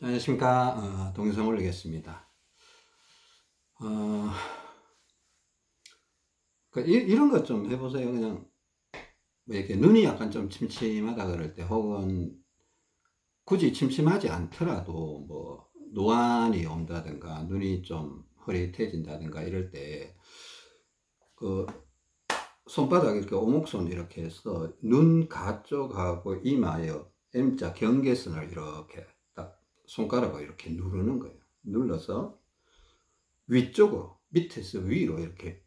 자, 안녕하십니까. 동영상 올리겠습니다. 이런 것 좀 해보세요. 그냥 뭐 이렇게 눈이 약간 좀 침침하다 그럴 때, 혹은 굳이 침침하지 않더라도 뭐 노안이 온다든가 눈이 좀 흐릿해진다든가 이럴 때 그 손바닥 이렇게 오목손 이렇게 해서 눈 가쪽하고 이마에 M자 경계선을 이렇게 딱 손가락으로 이렇게 누르는 거예요. 눌러서 위쪽으로, 밑에서 위로 이렇게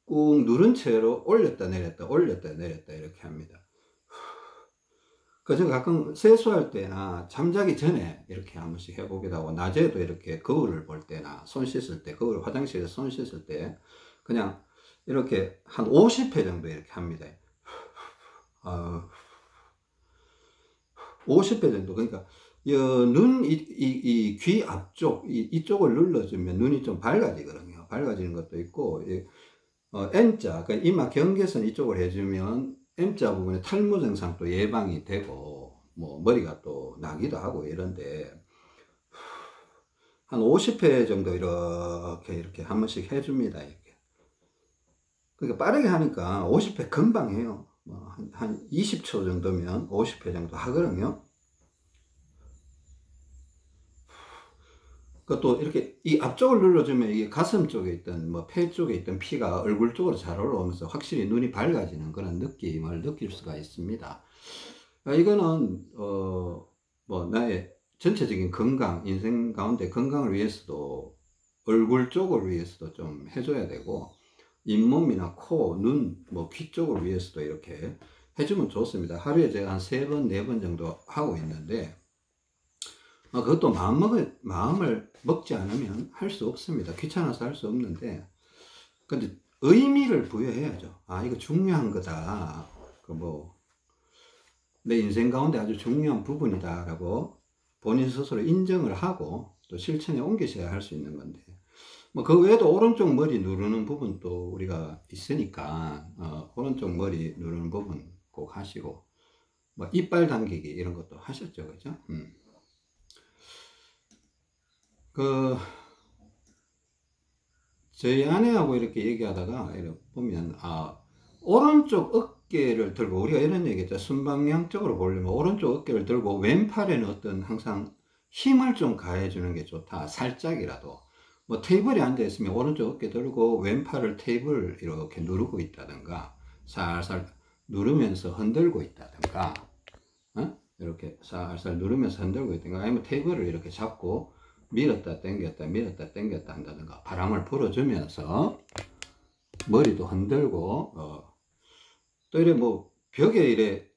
꾹 누른 채로 올렸다 내렸다 올렸다 내렸다 이렇게 합니다. 그래서 가끔 세수할 때나 잠자기 전에 이렇게 한 번씩 해보기도 하고, 낮에도 이렇게 거울을 볼 때나 손 씻을 때, 거울 화장실에서 손 씻을 때 그냥 이렇게 한 50회 정도 이렇게 합니다. 50회 정도. 그러니까 눈, 귀 앞쪽, 이쪽을 눌러주면 눈이 좀 밝아지거든요. 밝아지는 것도 있고, N자, 그러니까 이마 경계선 이쪽을 해주면 M자 부분에 탈모 증상도 예방이 되고, 뭐, 머리가 또 나기도 하고 이런데, 한 50회 정도 이렇게 한 번씩 해줍니다. 이렇게. 그러니까 빠르게 하니까 50회 금방 해요. 뭐 한 20초 정도면 50회 정도 하거든요. 그것도 이렇게 이 앞쪽을 눌러주면 이게 가슴 쪽에 있던 뭐 폐 쪽에 있던 피가 얼굴 쪽으로 잘 올라오면서 확실히 눈이 밝아지는 그런 느낌을 느낄 수가 있습니다. 이거는 뭐 나의 전체적인 건강, 인생 가운데 건강을 위해서도, 얼굴 쪽을 위해서도 좀 해줘야 되고, 잇몸이나 코, 눈, 뭐 귀 쪽을 위해서도 이렇게 해주면 좋습니다. 하루에 제가 한 3번, 4번 정도 하고 있는데, 그것도 마음을 먹지 않으면 할 수 없습니다. 귀찮아서 할 수 없는데, 근데 의미를 부여해야죠. 이거 중요한 거다. 내 인생 가운데 아주 중요한 부분이다 라고 본인 스스로 인정을 하고 또 실천에 옮기셔야 할 수 있는 건데, 뭐 그 외에도 오른쪽 머리 누르는 부분도 우리가 있으니까 오른쪽 머리 누르는 부분 꼭 하시고, 뭐 이빨 당기기 이런 것도 하셨죠, 그죠? 저희 아내하고 이렇게 얘기하다가 이렇게 보면, 오른쪽 어깨를 들고, 우리가 이런 얘기했죠. 순방향 쪽으로 보려면 오른쪽 어깨를 들고 왼팔에는 어떤 항상 힘을 좀 가해주는 게 좋다. 살짝이라도. 뭐 테이블에 앉아 있으면 오른쪽 어깨 들고 왼팔을 테이블 이렇게 누르고 있다든가, 살살 누르면서 흔들고 있다든가, 이렇게 살살 누르면서 흔들고 있다든가, 아니면 테이블을 이렇게 잡고 밀었다 당겼다 밀었다 당겼다 한다든가, 바람을 불어주면서 머리도 흔들고, 또 이래 뭐 벽에 이래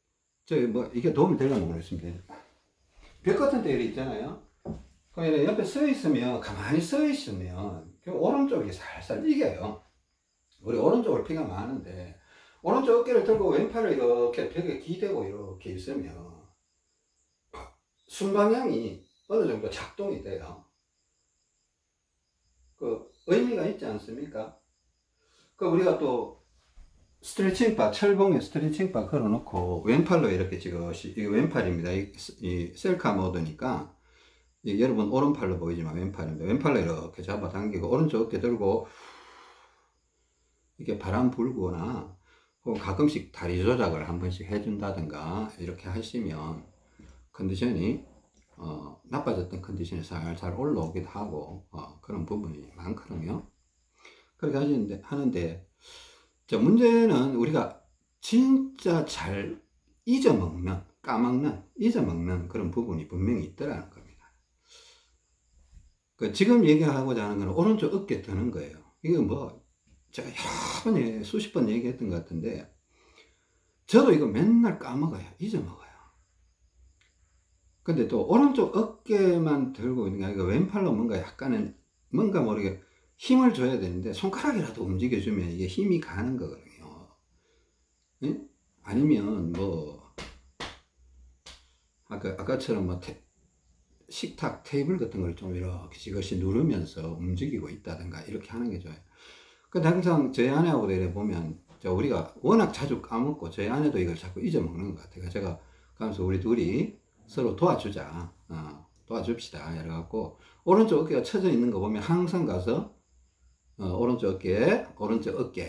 이게 도움이 되려면 모르겠습니다. 벽 같은 데 이래 있잖아요. 그럼 옆에 서 있으면, 가만히 서 있으면 오른쪽이 살살 이겨요. 우리 오른쪽으로 피가 많은데, 오른쪽 어깨를 들고 왼팔을 이렇게 벽에 기대고 이렇게 있으면 순방향이 어느 정도 작동이 돼요. 의미가 있지 않습니까? 우리가 또 스트레칭바, 철봉에 스트레칭바 걸어놓고 왼팔로 이렇게 지그시, 이게 왼팔입니다. 이 셀카 모드니까 여러분 오른팔로 보이지만 왼팔입니다. 왼팔로 이렇게 잡아당기고 오른쪽 어깨 들고 이렇게 바람 불거나, 혹은 가끔씩 다리 조작을 한 번씩 해준다든가 이렇게 하시면 컨디션이 나빠졌던 컨디션이 살살 올라오기도 하고, 그런 부분이 많거든요. 그렇게 하는데 문제는 우리가 진짜 잘 잊어먹는, 까먹는, 잊어먹는 그런 부분이 분명히 있더라는 겁니다. 지금 얘기하고자 하는 건 오른쪽 어깨 드는 거예요. 이거 뭐 제가 여러 번, 수십 번 얘기했던 것 같은데, 저도 이거 맨날 까먹어요. 잊어먹어요. 근데 또 오른쪽 어깨만 들고 있는 게 아니라 왼팔로 뭔가 모르게 힘을 줘야 되는데, 손가락이라도 움직여주면 이게 힘이 가는 거거든요. 예? 아니면 뭐 아까처럼 뭐 식탁 테이블 같은 걸 좀 이렇게 지그시 누르면서 움직이고 있다든가 이렇게 하는 게 좋아요. 근데 항상 저희 아내하고도 이래 보면, 우리가 워낙 자주 까먹고 저희 아내도 이걸 자꾸 잊어먹는 것 같아요. 제가 가면서 우리 둘이 서로 도와주자. 도와줍시다. 이래갖고 오른쪽 어깨가 처져 있는 거 보면 항상 가서 오른쪽 어깨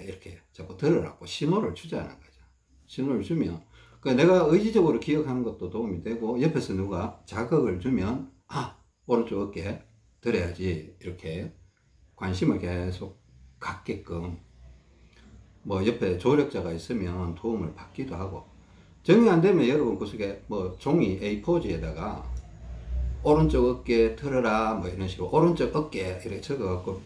이렇게 자꾸 들으라고 신호를 주자는 거죠. 신호를 주면 내가 의지적으로 기억하는 것도 도움이 되고 옆에서 누가 자극을 주면 오른쪽 어깨 들어야지 이렇게 관심을 계속 갖게끔 뭐 옆에 조력자가 있으면 도움을 받기도 하고 정리 안 되면 여러분 그 속에 뭐 종이 A4지에다가 오른쪽 어깨 들어라 뭐 이런 식으로 오른쪽 어깨 이렇게 적어갖고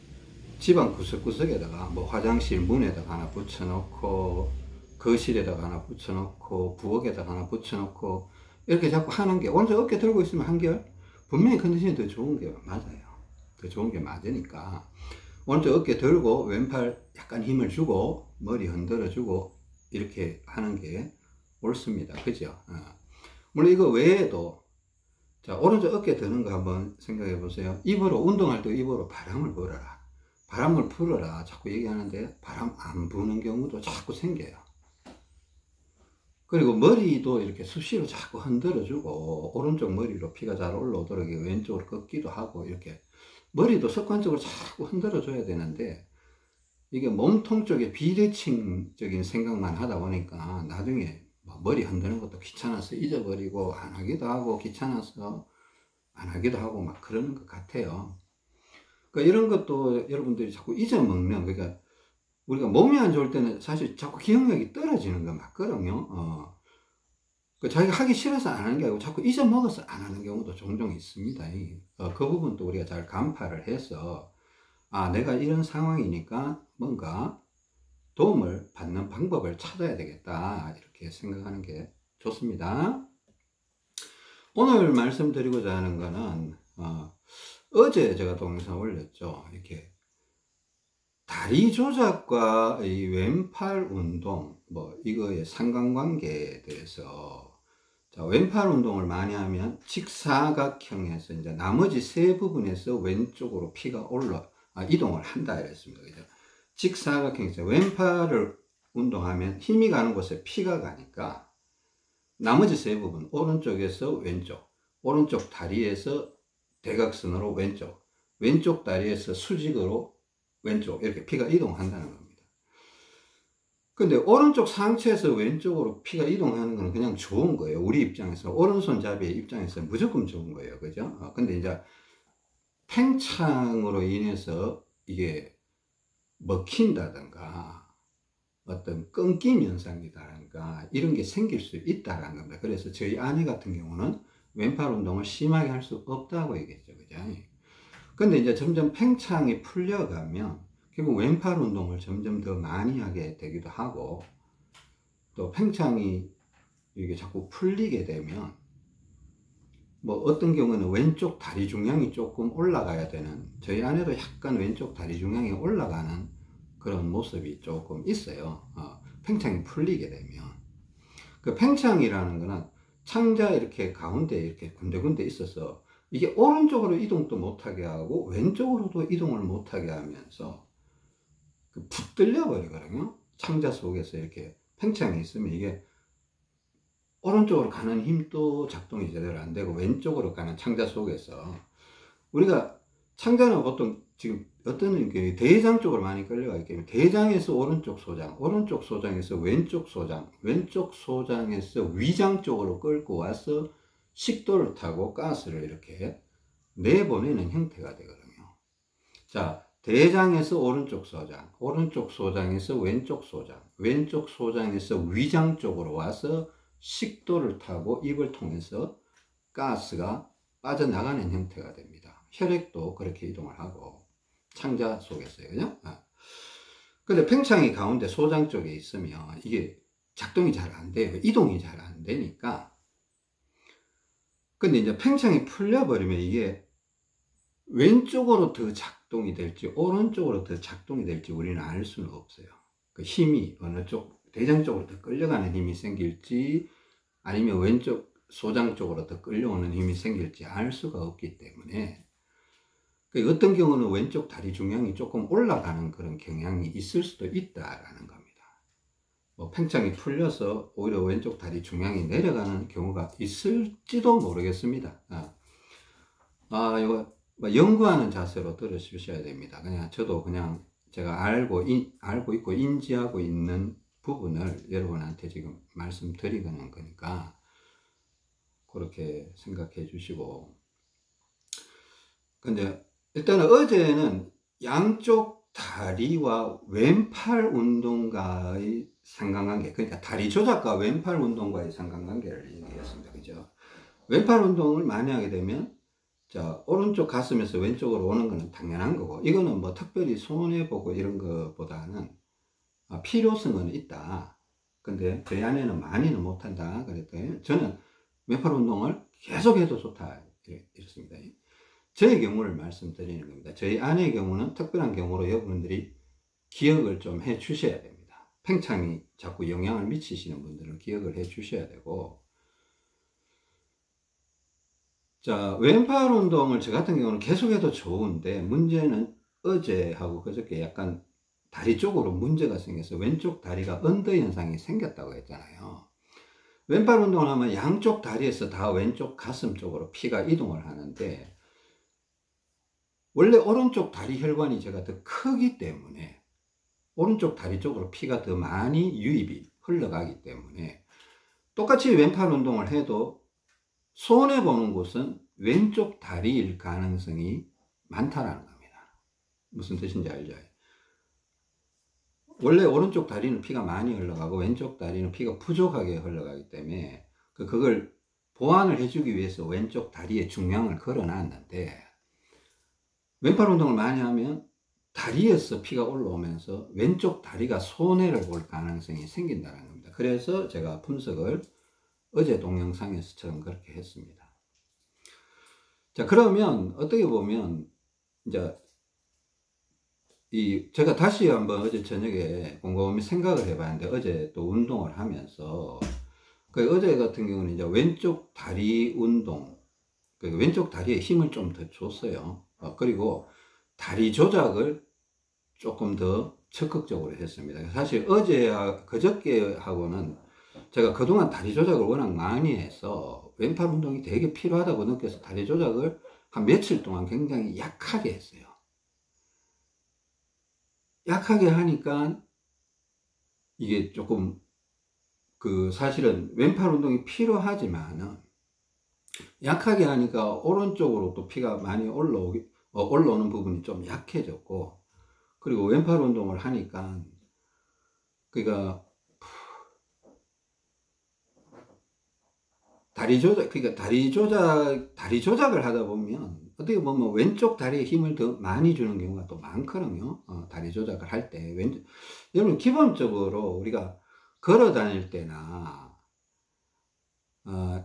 집안 구석구석에다가 뭐 화장실 문에다가 하나 붙여놓고 거실에다가 하나 붙여놓고 부엌에다가 하나 붙여놓고 이렇게 자꾸 하는 게 오른쪽 어깨 들고 있으면 한결 분명히 컨디션이 더 좋은 게 맞아요. 더 좋은 게 맞으니까 오른쪽 어깨 들고 왼팔 약간 힘을 주고 머리 흔들어 주고 이렇게 하는 게 옳습니다. 그죠? 물론 이거 외에도 자 오른쪽 어깨 드는 거 한번 생각해 보세요. 입으로 운동할 때 입으로 바람을 불어라. 바람을 불어라 자꾸 얘기하는데 바람 안 부는 경우도 자꾸 생겨요. 그리고 머리도 이렇게 수시로 자꾸 흔들어 주고 오른쪽 머리로 피가 잘 올라오도록 왼쪽으로 꺾기도 하고 이렇게 머리도 습관적으로 자꾸 흔들어 줘야 되는데 이게 몸통 쪽에 비대칭적인 생각만 하다 보니까 나중에 머리 흔드는 것도 귀찮아서 잊어버리고 안 하기도 하고 귀찮아서 안 하기도 하고 막 그러는 것 같아요. 그러니까 이런 것도 여러분들이 자꾸 잊어먹는 그러니까 우리가 몸이 안 좋을 때는 사실 자꾸 기억력이 떨어지는 거 맞거든요. 자기가 하기 싫어서 안 하는 게 아니고 자꾸 잊어먹어서 안 하는 경우도 종종 있습니다. 그 부분도 우리가 잘 간파를 해서 내가 이런 상황이니까 뭔가 도움을 받는 방법을 찾아야 되겠다 이렇게 생각하는 게 좋습니다. 오늘 말씀드리고자 하는 거는 어제 제가 동영상 올렸죠. 이렇게 다리 조작과 이 왼팔 운동 이거의 상관관계에 대해서 자, 왼팔 운동을 많이 하면 직사각형에서 이제 나머지 세 부분에서 왼쪽으로 피가 이동을 한다 이랬습니다. 그죠? 직사각형에서 왼팔을 운동하면 힘이 가는 곳에 피가 가니까 나머지 세 부분 오른쪽에서 왼쪽, 오른쪽 다리에서 대각선으로 왼쪽, 왼쪽 다리에서 수직으로 왼쪽 이렇게 피가 이동한다는 겁니다. 근데 오른쪽 상체에서 왼쪽으로 피가 이동하는 건 그냥 좋은 거예요. 우리 입장에서 오른손잡이의 입장에서 무조건 좋은 거예요. 그죠? 근데 이제 팽창으로 인해서 이게 먹힌다든가 어떤 끊김 현상이라든가 이런 게 생길 수 있다는 겁니다. 그래서 저희 아내 같은 경우는 왼팔 운동을 심하게 할 수 없다고 얘기했죠. 그죠? 근데 이제 점점 팽창이 풀려가면 결국 왼팔 운동을 점점 더 많이 하게 되기도 하고 또 팽창이 이게 자꾸 풀리게 되면 어떤 경우는 왼쪽 다리 중량이 조금 올라가야 되는 저희 아내도 약간 왼쪽 다리 중량이 올라가는 그런 모습이 조금 있어요. 팽창이 풀리게 되면 그 팽창이라는 거는 창자 이렇게 가운데 이렇게 군데군데 있어서 이게 오른쪽으로 이동도 못하게 하고 왼쪽으로도 이동을 못하게 하면서 붙들려 버리거든요. 창자 속에서 이렇게 팽창이 있으면 이게 오른쪽으로 가는 힘도 작동이 제대로 안 되고 왼쪽으로 가는 창자 속에서 우리가 창자는 보통 지금 어떤 게 대장 쪽으로 많이 끌려가기 때문에 대장에서 오른쪽 소장, 오른쪽 소장에서 왼쪽 소장, 왼쪽 소장에서 위장 쪽으로 끌고 와서 식도를 타고 가스를 이렇게 내보내는 형태가 되거든요. 자, 대장에서 오른쪽 소장, 오른쪽 소장에서 왼쪽 소장, 왼쪽 소장에서 위장 쪽으로 와서 식도를 타고 입을 통해서 가스가 빠져나가는 형태가 됩니다. 혈액도 그렇게 이동을 하고 창자 속에서요. 그죠? 근데 팽창이 가운데 소장 쪽에 있으면 이게 작동이 잘 안 돼요. 이동이 잘 안 되니까. 근데 이제 팽창이 풀려버리면 이게 왼쪽으로 더 작동이 될지 오른쪽으로 더 작동이 될지 우리는 알 수는 없어요. 그 힘이 어느 쪽 대장 쪽으로 더 끌려가는 힘이 생길지 아니면 왼쪽 소장 쪽으로 더 끌려오는 힘이 생길지 알 수가 없기 때문에 어떤 경우는 왼쪽 다리 중량이 조금 올라가는 그런 경향이 있을 수도 있다라는 겁니다. 팽창이 풀려서 오히려 왼쪽 다리 중량이 내려가는 경우가 있을지도 모르겠습니다. 이거 뭐 연구하는 자세로 들으셔야 됩니다. 그냥 저도 그냥 제가 알고 있고 인지하고 있는 부분을 여러분한테 지금 말씀드리는 거니까 그렇게 생각해 주시고. 근데 일단은 어제는 양쪽 다리와 왼팔 운동과의 상관관계, 그러니까 다리 조작과 왼팔 운동과의 상관관계를 얘기했습니다. 그죠? 왼팔 운동을 많이 하게 되면 자, 오른쪽 가슴에서 왼쪽으로 오는 거는 당연한 거고, 이거는 뭐 특별히 손해보고 이런 것보다는 필요성은 있다. 근데 저희 아내는 많이는 못한다. 그랬더니 저는 왼팔 운동을 계속해도 좋다. 이렇습니다. 저의 경우를 말씀드리는 겁니다. 저희 아내의 경우는 특별한 경우로 여러분들이 기억을 좀 해 주셔야 됩니다. 팽창이 자꾸 영향을 미치시는 분들은 기억을 해 주셔야 되고, 자, 왼팔 운동을 저 같은 경우는 계속해도 좋은데, 문제는 어제하고 그저께 약간 다리 쪽으로 문제가 생겨서 왼쪽 다리가 언더 현상이 생겼다고 했잖아요. 왼팔 운동을 하면 양쪽 다리에서 다 왼쪽 가슴 쪽으로 피가 이동을 하는데, 원래 오른쪽 다리 혈관이 제가 더 크기 때문에 오른쪽 다리 쪽으로 피가 더 많이 유입이 흘러가기 때문에 똑같이 왼팔 운동을 해도 손해보는 곳은 왼쪽 다리일 가능성이 많다라는 겁니다. 무슨 뜻인지 알죠? 원래 오른쪽 다리는 피가 많이 흘러가고 왼쪽 다리는 피가 부족하게 흘러가기 때문에 그걸 보완을 해주기 위해서 왼쪽 다리에 중량을 걸어 놨는데, 왼팔 운동을 많이 하면 다리에서 피가 올라오면서 왼쪽 다리가 손해를 볼 가능성이 생긴다는 겁니다. 그래서 제가 분석을 어제 동영상에서처럼 그렇게 했습니다. 자, 그러면 어떻게 보면 이제 제가 다시 한번 어제 저녁에 곰곰이 생각을 해봤는데, 어제 또 운동을 하면서 어제 같은 경우는 이제 왼쪽 다리 운동, 왼쪽 다리에 힘을 좀 더 줬어요. 그리고 다리 조작을 조금 더 적극적으로 했습니다. 사실 어제 그저께하고는 제가 그동안 다리 조작을 워낙 많이 해서 왼팔 운동이 되게 필요하다고 느껴서 다리 조작을 한 며칠 동안 굉장히 약하게 했어요. 약하게 하니까 이게 조금 사실은 왼팔 운동이 필요하지만은 약하게 하니까 오른쪽으로 또 피가 많이 올라오는 부분이 좀 약해졌고, 그리고 왼팔 운동을 하니까 그러니까 다리 조작을 하다 보면 어떻게 보면 왼쪽 다리에 힘을 더 많이 주는 경우가 또 많거든요. 다리 조작을 할 때. 여러분, 기본적으로 우리가 걸어 다닐 때나,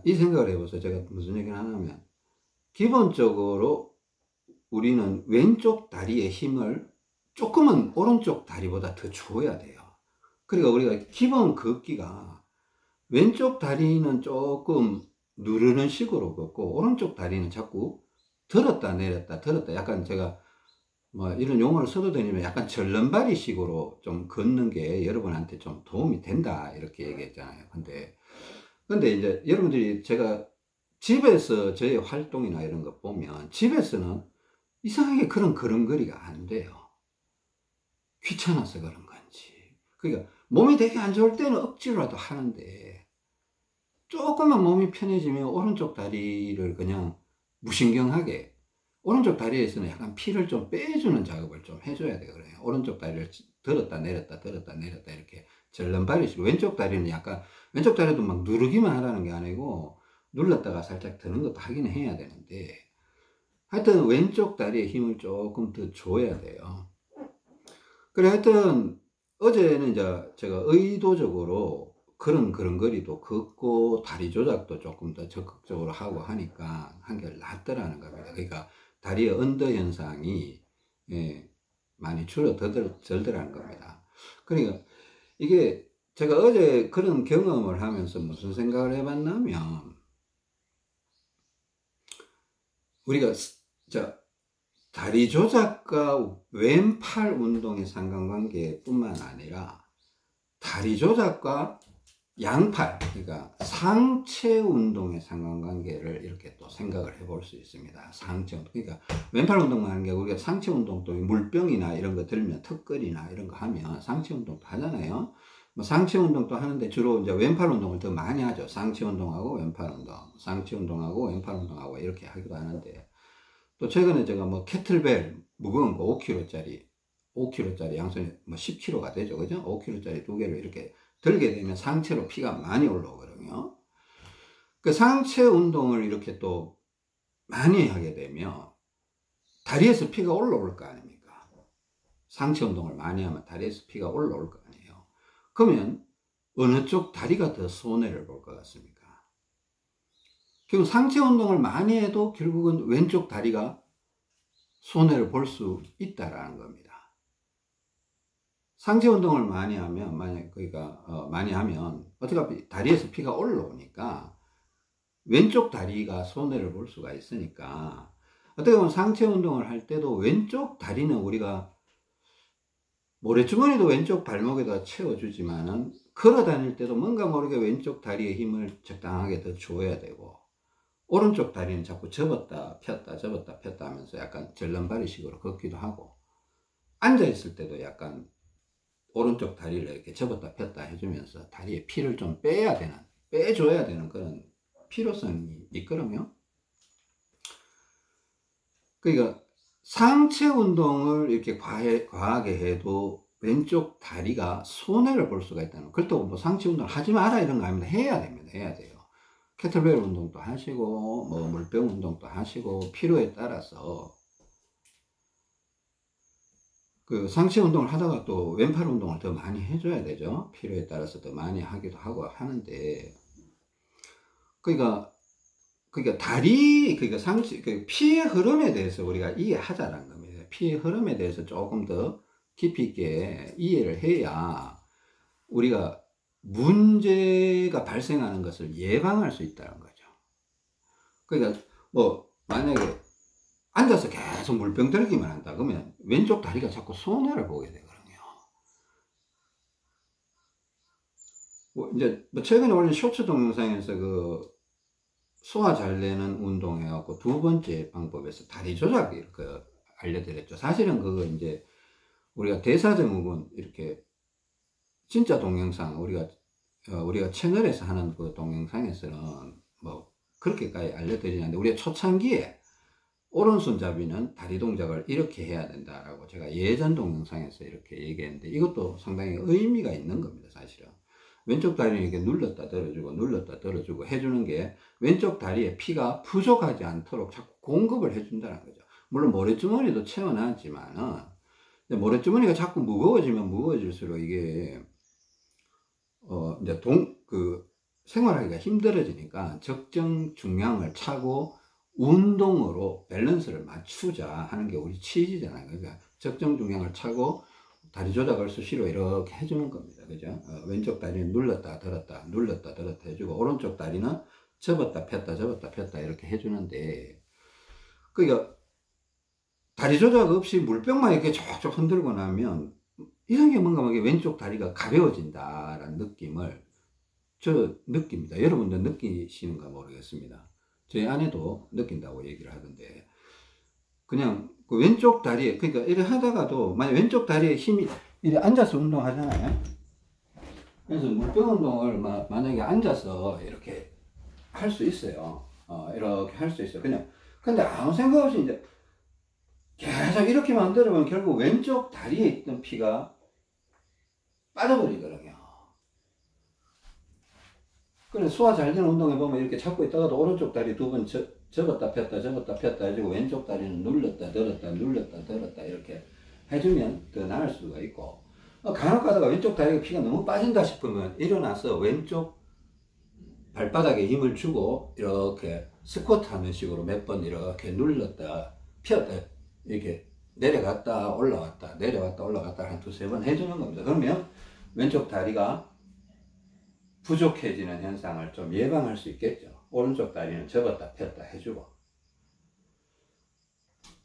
이 생각을 해보세요. 제가 무슨 얘기를 하냐면, 기본적으로 우리는 왼쪽 다리의 힘을 조금은 오른쪽 다리보다 더 줘야 돼요. 그러니까 우리가 기본 걷기가 왼쪽 다리는 조금 누르는 식으로 걷고, 오른쪽 다리는 자꾸 들었다 내렸다 약간 제가 뭐 이런 용어를 써도 되냐면 약간 절름발이 식으로 좀 걷는 게 여러분한테 좀 도움이 된다, 이렇게 얘기했잖아요. 근데 이제 여러분들이 제가 집에서 저의 활동이나 이런 거 보면 집에서는 이상하게 그런 걸음걸이가 안 돼요. 귀찮아서 그런 건지. 그러니까 몸이 되게 안 좋을 때는 억지로라도 하는데, 조금만 몸이 편해지면 오른쪽 다리를 그냥 무신경하게, 오른쪽 다리에서는 약간 피를 좀 빼주는 작업을 좀 해줘야 되거든요. 오른쪽 다리를 들었다 내렸다 이렇게 절름발이식으로. 왼쪽 다리는 약간, 왼쪽 다리도 막 누르기만 하라는 게 아니고 눌렀다가 살짝 드는 것도 하긴 해야 되는데, 하여튼 왼쪽 다리에 힘을 조금 더 줘야 돼요. 그래, 하여튼 어제는 이제 제가 의도적으로 그런 걸음걸이도 걷고 다리 조작도 조금 더 적극적으로 하고 하니까 한결 낫더라는 겁니다. 그러니까 다리의 언더 현상이 많이 줄어들더라는 겁니다. 그러니까 이게 제가 어제 그런 경험을 하면서 무슨 생각을 해봤냐면, 우리가 다리 조작과 왼팔 운동의 상관관계뿐만 아니라 다리 조작과 양팔, 그러니까 상체 운동의 상관관계를 이렇게 또 생각을 해볼 수 있습니다. 상체 운동. 그러니까 왼팔 운동만 하는 게 우리가 상체 운동도 물병이나 이런 거 들면 턱걸이나 이런 거 하면 상체 운동도 하잖아요. 뭐 상체 운동도 하는데 주로 이제 왼팔 운동을 더 많이 하죠. 상체 운동하고 왼팔 운동, 상체 운동하고 왼팔 운동하고 이렇게 하기도 하는데, 또 최근에 제가 뭐 캐틀벨 무거운 거 5kg짜리 양손에 뭐 10kg가 되죠. 그죠? 5kg짜리 두 개를 이렇게 들게 되면 상체로 피가 많이 올라오거든요. 그 상체 운동을 이렇게 또 많이 하게 되면 다리에서 피가 올라올 거 아닙니까? 상체 운동을 많이 하면 다리에서 피가 올라올 거 아니에요. 그러면 어느 쪽 다리가 더 손해를 볼 것 같습니까? 결국 상체 운동을 많이 해도 결국은 왼쪽 다리가 손해를 볼 수 있다라는 겁니다. 상체 운동을 많이 하면, 많이 하면, 어떻게 다리에서 피가 올라오니까, 왼쪽 다리가 손해를 볼 수가 있으니까, 어떻게 보면 상체 운동을 할 때도 왼쪽 다리는 우리가, 모래주머니도 왼쪽 발목에다 채워주지만은, 걸어 다닐 때도 뭔가 모르게 왼쪽 다리에 힘을 적당하게 더 줘야 되고, 오른쪽 다리는 자꾸 접었다 폈다 접었다 폈다 하면서 약간 절름발이식으로 걷기도 하고, 앉아있을 때도 약간 오른쪽 다리를 이렇게 접었다 폈다 해주면서 다리에 피를 좀 빼줘야 되는 그런 필요성이 있거든요. 그러니까 상체 운동을 이렇게 과하게 해도 왼쪽 다리가 손해를 볼 수가 있다는, 그렇다고 뭐 상체 운동 하지 마라 이런 거 아닙니다. 해야 됩니다. 해야 돼요. 캐틀벨 운동도 하시고 뭐 물병 운동도 하시고 필요에 따라서 그 상체 운동을 하다가 또 왼팔 운동을 더 많이 해줘야 되죠. 필요에 따라서 더 많이 하기도 하고 하는데, 그러니까 상체, 피의 흐름에 대해서 우리가 이해하자라는 겁니다. 피의 흐름에 대해서 조금 더 깊이 있게 이해를 해야 우리가 문제가 발생하는 것을 예방할 수 있다는 거죠. 그러니까 뭐 만약에 앉아서 계속 물병 들기만 한다 그러면 왼쪽 다리가 자꾸 손해를 보게 되거든요. 이제 뭐 최근에 올린 쇼츠 동영상에서 그 소화 잘 되는 운동 해갖고 두 번째 방법에서 다리 조작을 알려드렸죠. 사실은 그거 이제 우리가 대사증후군 이렇게 진짜 동영상 우리가 채널에서 하는 그 동영상에서는 뭐 그렇게까지 알려드리지 않는데, 우리가 초창기에 오른손잡이는 다리 동작을 이렇게 해야 된다라고 제가 예전 동영상에서 이렇게 얘기했는데, 이것도 상당히 의미가 있는 겁니다. 사실은 왼쪽 다리는 이렇게 눌렀다 들어주고 해주는 게 왼쪽 다리에 피가 부족하지 않도록 자꾸 공급을 해준다는 거죠. 물론 모래주머니도 채워놨지만은 모래주머니가 자꾸 무거워지면 무거워질수록 이게 이제 생활하기가 힘들어지니까 적정 중량을 차고 운동으로 밸런스를 맞추자 하는 게 우리 취지잖아요. 그러니까 적정 중량을 차고 다리 조작을 수시로 이렇게 해주는 겁니다. 그죠? 왼쪽 다리는 눌렀다 들었다 해주고, 오른쪽 다리는 접었다 폈다 이렇게 해주는데, 그러니까 다리 조작 없이 물병만 이렇게 쫙쫙 흔들고 나면 이상하게 뭔가 왼쪽 다리가 가벼워진다라는 느낌을 저 느낍니다. 여러분도 느끼시는가 모르겠습니다. 제 아내도 느낀다고 얘기를 하던데, 그냥 그 왼쪽 다리에, 그러니까 이렇게 하다가도 만약 왼쪽 다리에 힘이, 이렇게 앉아서 운동하잖아요. 그래서 물병 운동을 만약에 앉아서 이렇게 할 수 있어요. 이렇게 할 수 있어요. 그냥 근데 아무 생각 없이 이제 계속 이렇게 만들면 결국 왼쪽 다리에 있던 피가 빠져버리거든요. 그래, 소화 잘 되는 운동에 보면 이렇게 잡고 있다가도 오른쪽 다리 두 번 접었다 폈다 해주고, 왼쪽 다리는 눌렀다 들었다 이렇게 해주면 더 나을 수가 있고, 간혹 가다가 왼쪽 다리가 피가 너무 빠진다 싶으면 일어나서 왼쪽 발바닥에 힘을 주고 이렇게 스쿼트 하는 식으로 몇 번 이렇게 눌렀다 폈다 이렇게 내려갔다 올라갔다 한 두세 번 해주는 겁니다. 그러면 왼쪽 다리가 부족해지는 현상을 좀 예방할 수 있겠죠. 오른쪽 다리는 접었다 폈다 해주고.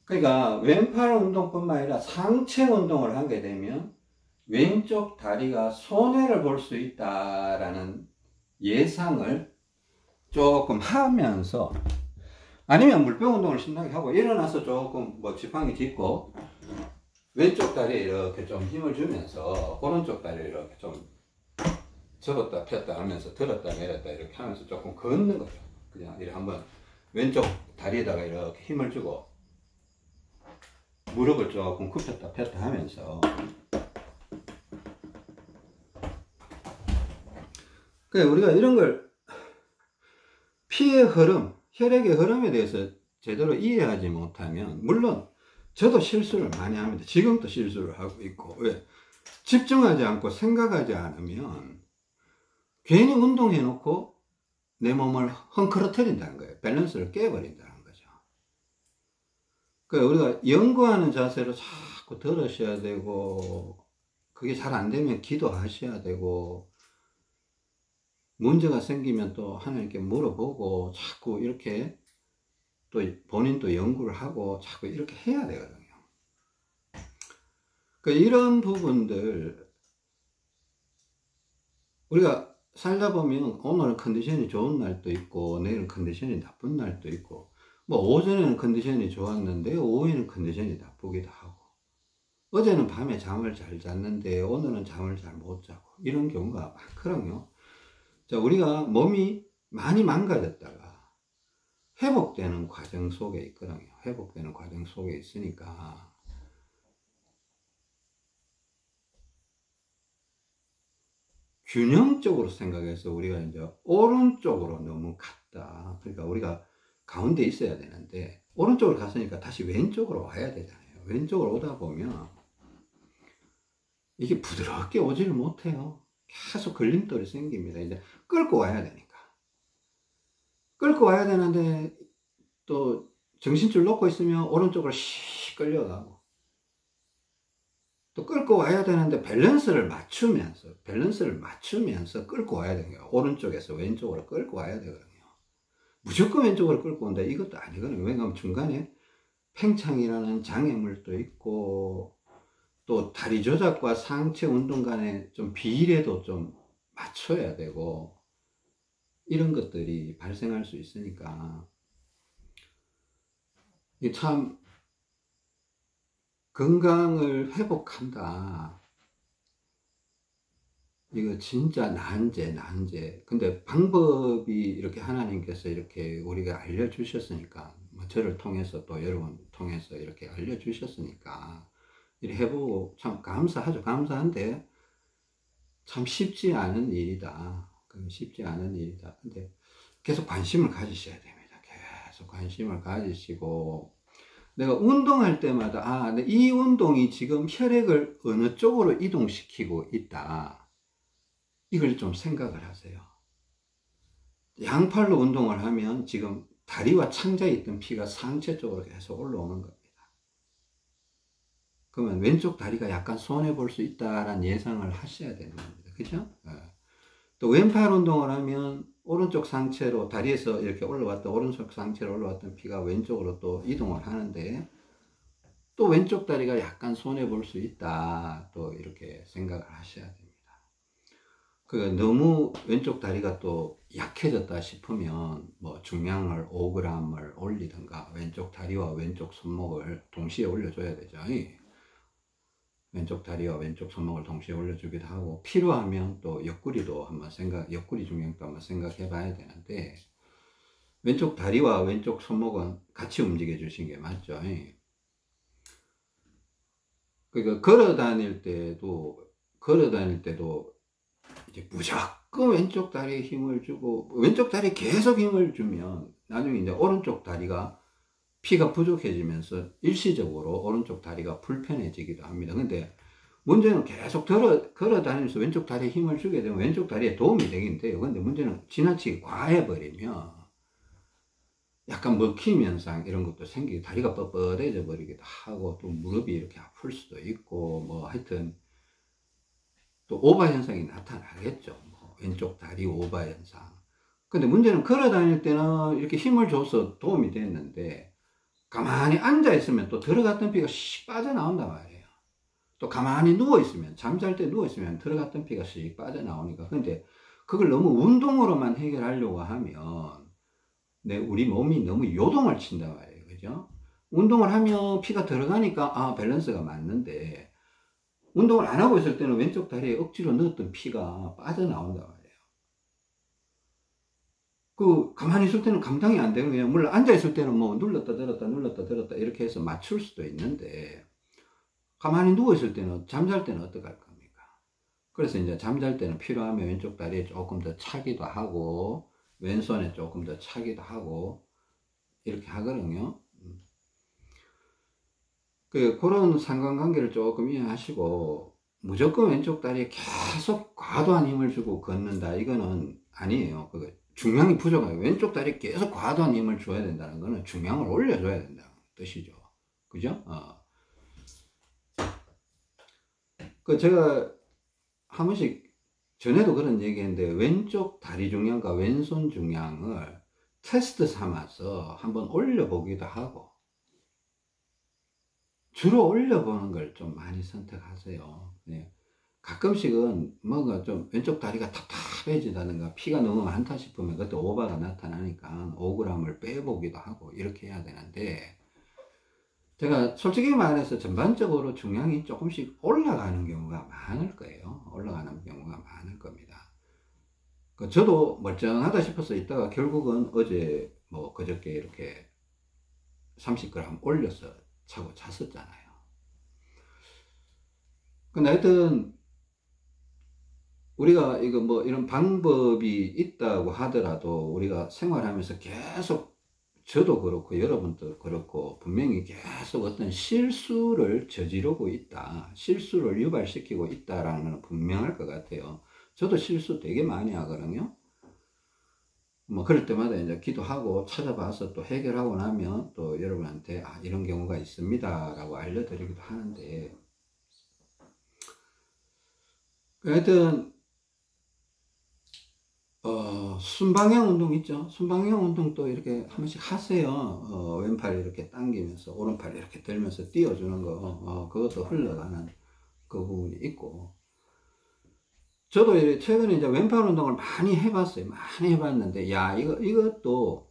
그러니까 왼팔 운동뿐만 아니라 상체 운동을 하게 되면 왼쪽 다리가 손해를 볼 수 있다라는 예상을 조금 하면서, 아니면 물병 운동을 신나게 하고 일어나서 조금 뭐 지팡이 짚고 왼쪽 다리에 이렇게 좀 힘을 주면서 오른쪽 다리에 이렇게 좀 접었다 폈다 하면서 들었다 내렸다 이렇게 하면서 조금 걷는 거죠. 그냥 이렇게 한번 왼쪽 다리에다가 이렇게 힘을 주고 무릎을 조금 굽혔다 폈다 하면서, 그러니까 우리가 이런 걸 피의 흐름, 혈액의 흐름에 대해서 제대로 이해하지 못하면, 물론 저도 실수를 많이 합니다. 지금도 실수를 하고 있고, 왜? 집중하지 않고 생각하지 않으면 괜히 운동해 놓고 내 몸을 헝클어뜨린다는 거예요. 밸런스를 깨버린다는 거죠. 그러니까 우리가 연구하는 자세로 자꾸 들으셔야 되고, 그게 잘 안 되면 기도하셔야 되고, 문제가 생기면 또 하나님께 물어보고, 자꾸 이렇게 또 본인도 연구를 하고 자꾸 이렇게 해야 되거든요. 그러니까 이런 부분들 우리가 살다 보면 오늘은 컨디션이 좋은 날도 있고 내일은 컨디션이 나쁜 날도 있고, 뭐 오전에는 컨디션이 좋았는데 오후에는 컨디션이 나쁘기도 하고, 어제는 밤에 잠을 잘 잤는데 오늘은 잠을 잘 못 자고, 이런 경우가 많거든요. 자, 우리가 몸이 많이 망가졌다가 회복되는 과정 속에 있거든요. 회복되는 과정 속에 있으니까 균형적으로 생각해서 우리가 이제 오른쪽으로 너무 갔다. 그러니까 우리가 가운데 있어야 되는데 오른쪽으로 갔으니까 다시 왼쪽으로 와야 되잖아요. 왼쪽으로 오다 보면 이게 부드럽게 오지를 못해요. 계속 걸림돌이 생깁니다. 이제 끌고 와야 되니까. 끌고 와야 되는데 또 정신줄 놓고 있으면 오른쪽으로 씩 끌려가고, 또 끌고 와야 되는데 밸런스를 맞추면서 끌고 와야 되는 오른쪽에서 왼쪽으로 끌고 와야 되거든요. 무조건 왼쪽으로 끌고 온다 이것도 아니거든요. 왜냐하면 중간에 팽창이라는 장애물도 있고, 또 다리 조작과 상체 운동 간에 좀 비례도 좀 맞춰야 되고, 이런 것들이 발생할 수 있으니까 이 참 건강을 회복한다, 이거 진짜 난제. 근데 방법이 이렇게 하나님께서 이렇게 우리가 알려주셨으니까, 뭐 저를 통해서 또 여러분 통해서 이렇게 알려주셨으니까 이렇게 해보고 참 감사하죠. 감사한데 참 쉽지 않은 일이다. 쉽지 않은 일이다. 근데 계속 관심을 가지셔야 됩니다. 계속 관심을 가지시고, 내가 운동할 때마다 이 운동이 지금 혈액을 어느 쪽으로 이동시키고 있다, 이걸 좀 생각을 하세요. 양팔로 운동을 하면 지금 다리와 창자에 있던 피가 상체 쪽으로 계속 올라오는 겁니다. 그러면 왼쪽 다리가 약간 손해볼 수 있다라는 예상을 하셔야 되는 겁니다. 그죠? 또 왼팔 운동을 하면 오른쪽 상체로, 다리에서 이렇게 올라왔던 오른쪽 상체로 올라왔던 피가 왼쪽으로 또 이동을 하는데, 또 왼쪽 다리가 약간 손해볼 수 있다, 또 이렇게 생각을 하셔야 됩니다. 너무 왼쪽 다리가 또 약해졌다 싶으면 뭐 중량을 5g을 올리든가 왼쪽 다리와 왼쪽 손목을 동시에 올려줘야 되죠. 왼쪽 다리와 왼쪽 손목을 동시에 올려주기도 하고, 필요하면 또 옆구리도 한번 옆구리 중량도 한번 생각해 봐야 되는데, 왼쪽 다리와 왼쪽 손목은 같이 움직여 주시는 게 맞죠. 그러니까 걸어 다닐 때도 이제 무조건 왼쪽 다리에 힘을 주고, 왼쪽 다리에 계속 힘을 주면 나중에 이제 오른쪽 다리가 피가 부족해지면서 일시적으로 오른쪽 다리가 불편해지기도 합니다. 근데 문제는 계속 걸어 다니면서 왼쪽 다리에 힘을 주게 되면 왼쪽 다리에 도움이 되긴 돼요. 근데 문제는 지나치게 과해버리면 약간 먹힘 현상 이런 것도 생기고, 다리가 뻣뻣해져 버리기도 하고, 또 무릎이 이렇게 아플 수도 있고, 뭐 하여튼 또 오바 현상이 나타나겠죠. 뭐 왼쪽 다리 오바 현상. 근데 문제는 걸어 다닐 때는 이렇게 힘을 줘서 도움이 됐는데, 가만히 앉아 있으면 또 들어갔던 피가 씩 빠져나온단 말이에요. 또 가만히 누워 있으면, 잠잘 때 누워 있으면 들어갔던 피가 씩 빠져나오니까. 근데 그걸 너무 운동으로만 해결하려고 하면 우리 몸이 너무 요동을 친다 말이에요. 그죠? 운동을 하면 피가 들어가니까 밸런스가 맞는데, 운동을 안 하고 있을 때는 왼쪽 다리에 억지로 넣었던 피가 빠져나온다 말이에요. 가만히 있을 때는 감당이 안 되거든요. 물론 앉아있을 때는 뭐 눌렀다 들었다 이렇게 해서 맞출 수도 있는데, 가만히 누워있을 때는, 잠잘 때는 어떡할 겁니까? 그래서 이제 잠잘 때는 필요하면 왼쪽 다리에 조금 더 차기도 하고, 왼손에 조금 더 차기도 하고, 이렇게 하거든요. 그런 상관관계를 조금 이해하시고, 무조건 왼쪽 다리에 계속 과도한 힘을 주고 걷는다, 이거는 아니에요. 중량이 부족해요. 왼쪽 다리에 계속 과도한 힘을 줘야 된다는 거는 중량을 올려줘야 된다는 뜻이죠. 그죠? 제가 한 번씩 전에도 그런 얘기 했는데, 왼쪽 다리 중량과 왼손 중량을 테스트 삼아서 한번 올려보기도 하고, 주로 올려보는 걸 좀 많이 선택하세요. 네. 가끔씩은 뭔가 좀 왼쪽 다리가 답답해지다든가 피가 너무 많다 싶으면 그때 오바가 나타나니까 5g을 빼보기도 하고 이렇게 해야 되는데, 제가 솔직히 말해서 전반적으로 중량이 조금씩 올라가는 경우가 많을 거예요. 올라가는 경우가 많을 겁니다. 저도 멀쩡하다 싶어서 있다가 결국은 어제 뭐 그저께 이렇게 30g 올려서 자고 잤었잖아요. 근데 하여튼 우리가 이거 뭐 이런 방법이 있다고 하더라도 우리가 생활하면서 계속, 저도 그렇고 여러분도 그렇고 분명히 계속 어떤 실수를 저지르고 있다, 실수를 유발시키고 있다라는 건 분명할 것 같아요. 저도 실수 되게 많이 하거든요. 뭐 그럴 때마다 이제 기도하고 찾아봐서 또 해결하고 나면 또 여러분한테 이런 경우가 있습니다 라고 알려드리기도 하는데, 하여튼 순방향 운동 있죠. 순방향 운동도 이렇게 한 번씩 하세요. 왼팔 이렇게 당기면서 오른팔 이렇게 들면서 띄워주는 거, 그것도 흘러가는 그 부분이 있고, 저도 최근에 이제 왼팔 운동을 많이 해봤어요. 많이 해봤는데, 이것도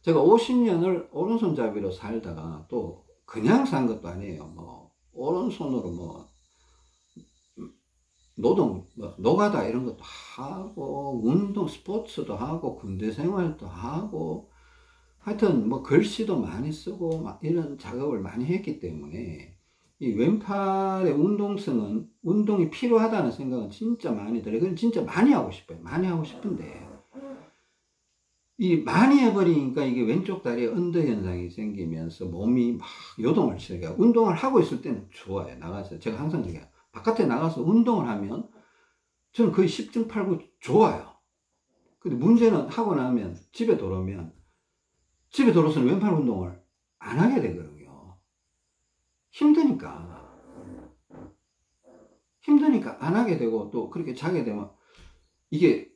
제가 50년을 오른손잡이로 살다가 또 그냥 산 것도 아니에요. 뭐 오른손으로 뭐 노가다 이런 것도 하고, 운동 스포츠도 하고, 군대 생활도 하고, 하여튼 뭐 글씨도 많이 쓰고 막 이런 작업을 많이 했기 때문에 이 왼팔의 운동성은, 운동이 필요하다는 생각은 진짜 많이 들어요. 그건 진짜 많이 하고 싶어요. 많이 하고 싶은데 이 많이 해버리니까 이게 왼쪽 다리에 언더 현상이 생기면서 몸이 막 요동을 치니까, 운동을 하고 있을 때는 좋아요. 나가서 제가 항상 얘기해요. 바깥에 나가서 운동을 하면 저는 거의 10중 8구 좋아요. 근데 문제는 하고 나면 집에 들어서는 왼팔 운동을 안 하게 되거든요. 힘드니까 안 하게 되고, 또 그렇게 자게 되면, 이게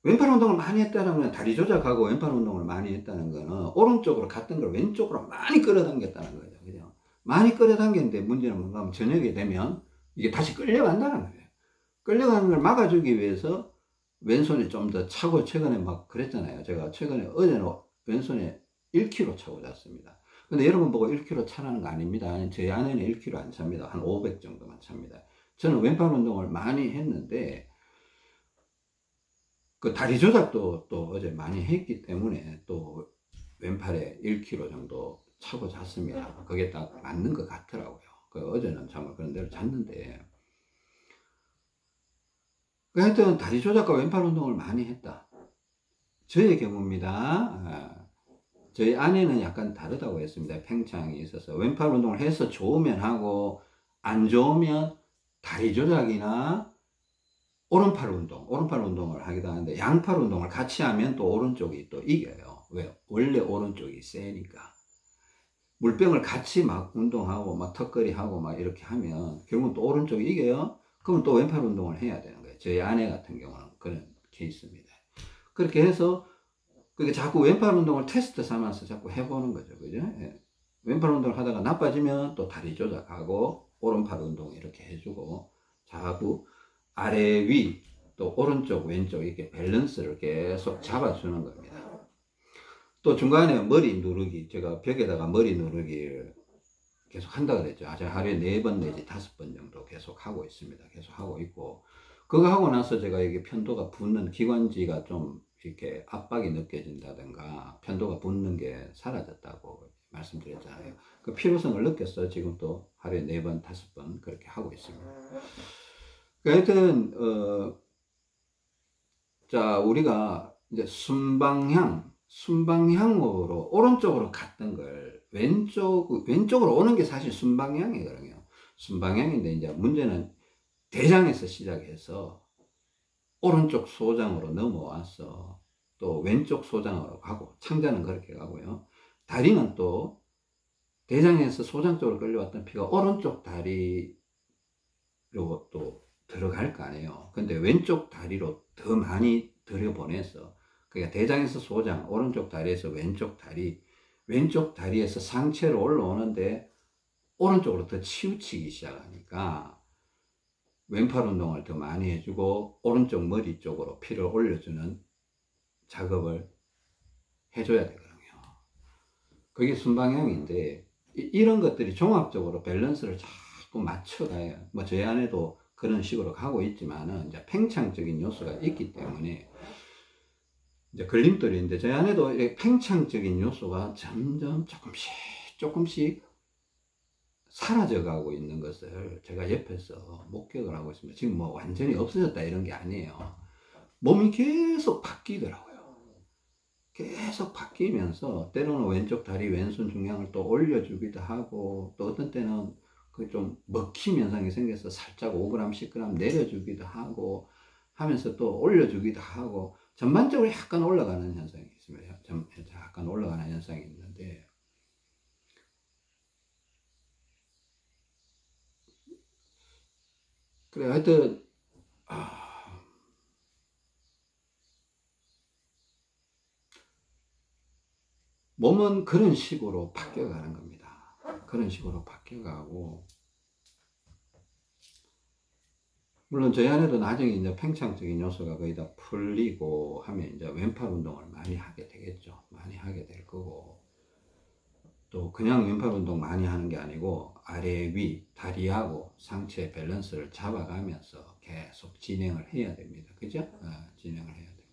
왼팔 운동을 많이 했다는 건, 다리 조작하고 왼팔 운동을 많이 했다는 거는 오른쪽으로 갔던 걸 왼쪽으로 많이 끌어당겼다는 거죠. 그죠? 많이 끌어당겼는데 문제는 뭔가 하면 저녁에 되면 이게 다시 끌려간다는 거예요. 끌려가는 걸 막아주기 위해서 왼손에 좀 더 차고, 최근에 막 그랬잖아요. 제가 최근에 어제는 왼손에 1kg 차고 잤습니다. 근데 여러분 보고 1kg 차라는 거 아닙니다. 제 아내는 1kg 안 찹니다. 한 500 정도만 찹니다. 저는 왼팔 운동을 많이 했는데, 그 다리 조작도 또 어제 많이 했기 때문에 또 왼팔에 1kg 정도 차고 잤습니다. 그게 딱 맞는 것 같더라고요. 어제는 정말 그런 대로 잤는데, 하여튼 다리 조작과 왼팔 운동을 많이 했다. 저의 경우입니다. 저희 아내는 약간 다르다고 했습니다. 팽창이 있어서 왼팔 운동을 해서 좋으면 하고, 안 좋으면 다리 조작이나 오른팔 운동을 하기도 하는데, 양팔 운동을 같이 하면 또 오른쪽이 또 이겨요. 왜요? 원래 오른쪽이 세니까. 물병을 같이 막 운동하고 막 턱걸이 하고 막 이렇게 하면 결국은 또 오른쪽이 이겨요. 그러면 또 왼팔 운동을 해야 되는 거예요. 저희 아내 같은 경우는 그런 케이스입니다. 그렇게 해서 자꾸 왼팔 운동을 테스트 삼아서 자꾸 해보는 거죠. 그죠? 예. 왼팔 운동을 하다가 나빠지면 또 다리 조작하고 오른팔 운동 이렇게 해주고, 자꾸 아래 위 또 오른쪽 왼쪽 이렇게 밸런스를 계속 잡아주는 겁니다. 또 중간에 머리 누르기, 제가 벽에다가 머리 누르기를 계속 한다 그랬죠. 제가 하루에 4번 내지 5번 정도 계속 하고 있습니다. 계속 하고 있고, 그거 하고 나서 제가 이게 편도가 붓는, 기관지가 좀 이렇게 압박이 느껴진다든가 편도가 붓는 게 사라졌다고 말씀드렸잖아요. 그 필요성을 느꼈어요. 지금 또 하루에 4번 5번 그렇게 하고 있습니다. 하여튼 자, 우리가 이제 순방향으로 오른쪽으로 갔던 걸 왼쪽으로 오는 게 사실 순방향이거든요. 순방향인데 이제 문제는 대장에서 시작해서 오른쪽 소장으로 넘어와서 또 왼쪽 소장으로 가고, 창자는 그렇게 가고요. 다리는 또 대장에서 소장 쪽으로 끌려왔던 피가 오른쪽 다리로 또 들어갈 거 아니에요. 근데 왼쪽 다리로 더 많이 들여보내서, 그러니까 대장에서 소장, 오른쪽 다리에서 왼쪽 다리에서 상체로 올라오는데 오른쪽으로 더 치우치기 시작하니까 왼팔 운동을 더 많이 해주고 오른쪽 머리 쪽으로 피를 올려주는 작업을 해줘야 되거든요. 그게 순방향인데, 이런 것들이 종합적으로 밸런스를 자꾸 맞춰가요. 뭐 저희 안에도 그런 식으로 가고 있지만은 이제 팽창적인 요소가 있기 때문에 이제 걸림돌인데, 저희 안에도 팽창적인 요소가 점점 조금씩 사라져가고 있는 것을 제가 옆에서 목격을 하고 있습니다. 지금 뭐 완전히 없어졌다 이런 게 아니에요. 몸이 계속 바뀌더라고요. 계속 바뀌면서 때로는 왼쪽 다리 왼손 중량을 또 올려주기도 하고, 또 어떤 때는 그 좀 먹힘 현상이 생겨서 살짝 5g, 10g 내려주기도 하고 하면서 또 올려주기도 하고, 전반적으로 약간 올라가는 현상이 있습니다. 약간 올라가는 현상이 있는데, 그래 하여튼 몸은 그런 식으로 바뀌어가는 겁니다. 그런 식으로 바뀌어가고, 물론 저희 안에도 나중에 이제 팽창적인 요소가 거의 다 풀리고 하면 이제 왼팔 운동을 많이 하게 되겠죠. 많이 하게 될 거고, 또 그냥 왼팔 운동 많이 하는 게 아니고 아래 위 다리하고 상체 밸런스를 잡아가면서 계속 진행을 해야 됩니다. 그죠? 진행을 해야 되고.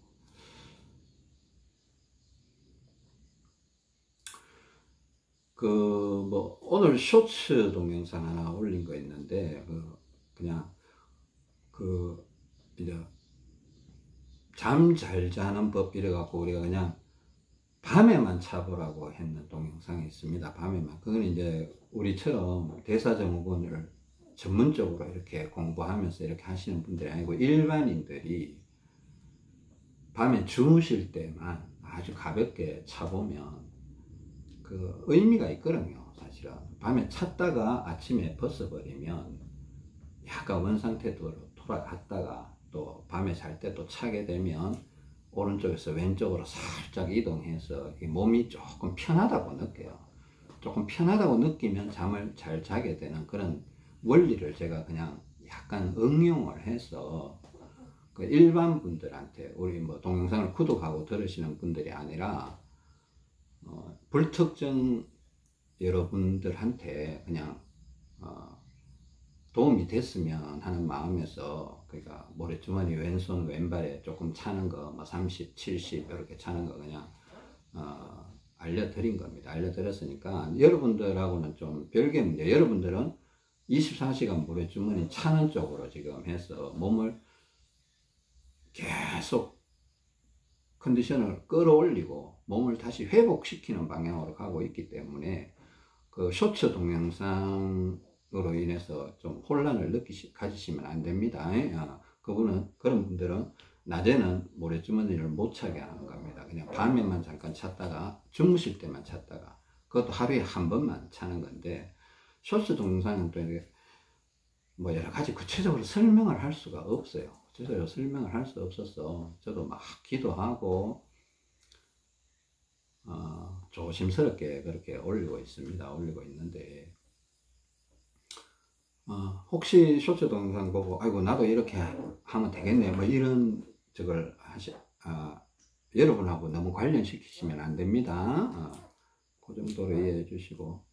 뭐 오늘 쇼츠 동영상 하나 올린 거 있는데, 그냥 이제 잠 잘 자는 법 이래갖고 우리가 그냥 밤에만 차보라고 했는 동영상이 있습니다. 밤에만. 그건 이제 우리처럼 대사증후군을 전문적으로 이렇게 공부하면서 이렇게 하시는 분들이 아니고, 일반인들이 밤에 주무실 때만 아주 가볍게 차보면 그 의미가 있거든요. 사실은 밤에 찼다가 아침에 벗어버리면 약간 원상태도로 돌아갔다가 또 밤에 잘 때 또 차게 되면 오른쪽에서 왼쪽으로 살짝 이동해서 몸이 조금 편하다고 느껴요. 조금 편하다고 느끼면 잠을 잘 자게 되는 그런 원리를 제가 그냥 약간 응용을 해서 그 일반 분들한테, 우리 뭐 동영상을 구독하고 들으시는 분들이 아니라 불특정 여러분들한테 그냥 도움이 됐으면 하는 마음에서, 그러니까 모래주머니 왼손 왼발에 조금 차는 거, 뭐 30, 70 이렇게 차는 거 그냥 알려드린 겁니다. 알려드렸으니까 여러분들하고는 좀 별개 문제. 여러분들은 24시간 모래주머니 차는 쪽으로 지금 해서 몸을 계속 컨디션을 끌어올리고 몸을 다시 회복시키는 방향으로 가고 있기 때문에, 그 쇼츠 동영상으로 인해서 좀 혼란을 가지시면 안 됩니다. 그런 분들은 낮에는 모래주머니를 못 차게 하는 겁니다. 그냥 밤에만 잠깐 찼다가 주무실 때만 찼다가, 그것도 하루에 한 번만 차는 건데, 쇼츠 동영상은 또 뭐 여러 가지 구체적으로 설명을 할 수가 없어요. 구체적으로 설명을 할 수 없어서 저도 막 기도하고 조심스럽게 그렇게 올리고 있습니다. 올리고 있는데, 혹시 쇼츠 동영상 보고 아이고 나도 이렇게 하면 되겠네 뭐 이런 저걸 여러분하고 너무 관련시키시면 안 됩니다. 그 정도로 이해해 주시고,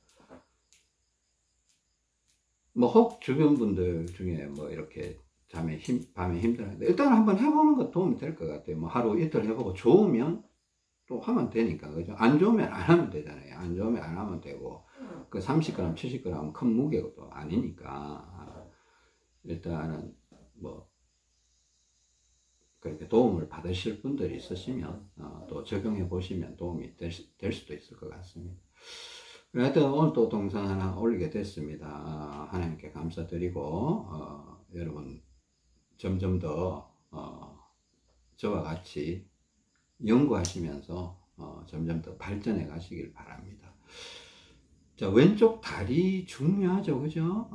뭐 혹 주변 분들 중에 뭐 이렇게 밤에 힘들어하는데 일단 한번 해보는 것 도움이 될 것 같아요. 뭐 하루 이틀 해보고 좋으면 또 하면 되니까, 그죠? 안 좋으면 안 하면 되잖아요. 안 좋으면 안 하면 되고, 그 30g, 70g 큰 무게도 아니니까, 일단은 뭐, 그렇게 도움을 받으실 분들이 있으시면, 또 적용해 보시면 도움이 될 수도 있을 것 같습니다. 하여튼 오늘 또 동영상 하나 올리게 됐습니다. 하나님께 감사드리고, 여러분, 점점 더, 저와 같이 연구하시면서 점점 더 발전해 가시길 바랍니다. 자, 왼쪽 다리 중요하죠, 그죠?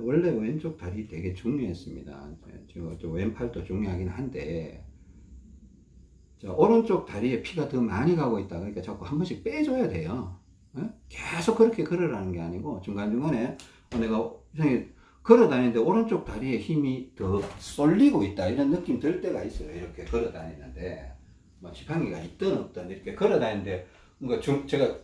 원래 왼쪽 다리 되게 중요했습니다. 지금 왼팔도 중요하긴 한데, 자, 오른쪽 다리에 피가 더 많이 가고 있다. 그러니까 자꾸 한 번씩 빼줘야 돼요. 계속 그렇게 걸으라는 게 아니고, 중간중간에 내가 이상하게 걸어 다니는데 오른쪽 다리에 힘이 더 쏠리고 있다, 이런 느낌 들 때가 있어요. 이렇게 걸어 다니는데 뭐 지팡이가 있든 없든 이렇게 걸어 다니는데 뭔가 제가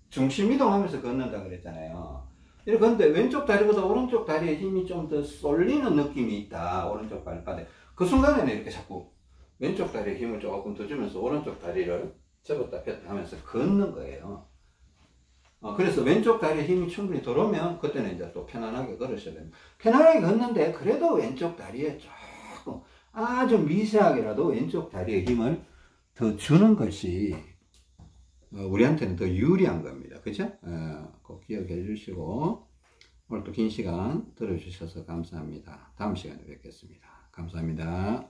중심 이동하면서 걷는다 그랬잖아요. 이렇게 걷는데 왼쪽 다리보다 오른쪽 다리에 힘이 좀 더 쏠리는 느낌이 있다, 오른쪽 발바닥에. 그 순간에는 이렇게 자꾸 왼쪽 다리에 힘을 조금 더 주면서 오른쪽 다리를 접었다 폈다 하면서 걷는 거예요. 그래서 왼쪽 다리에 힘이 충분히 들어오면 그때는 이제 또 편안하게 걸으셔야 됩니다. 편안하게 걷는데 그래도 왼쪽 다리에 조금 아주 미세하게라도 왼쪽 다리에 힘을 더 주는 것이 우리한테는 더 유리한 겁니다. 그죠? 꼭 기억해 주시고, 오늘 또 긴 시간 들어주셔서 감사합니다. 다음 시간에 뵙겠습니다. 감사합니다.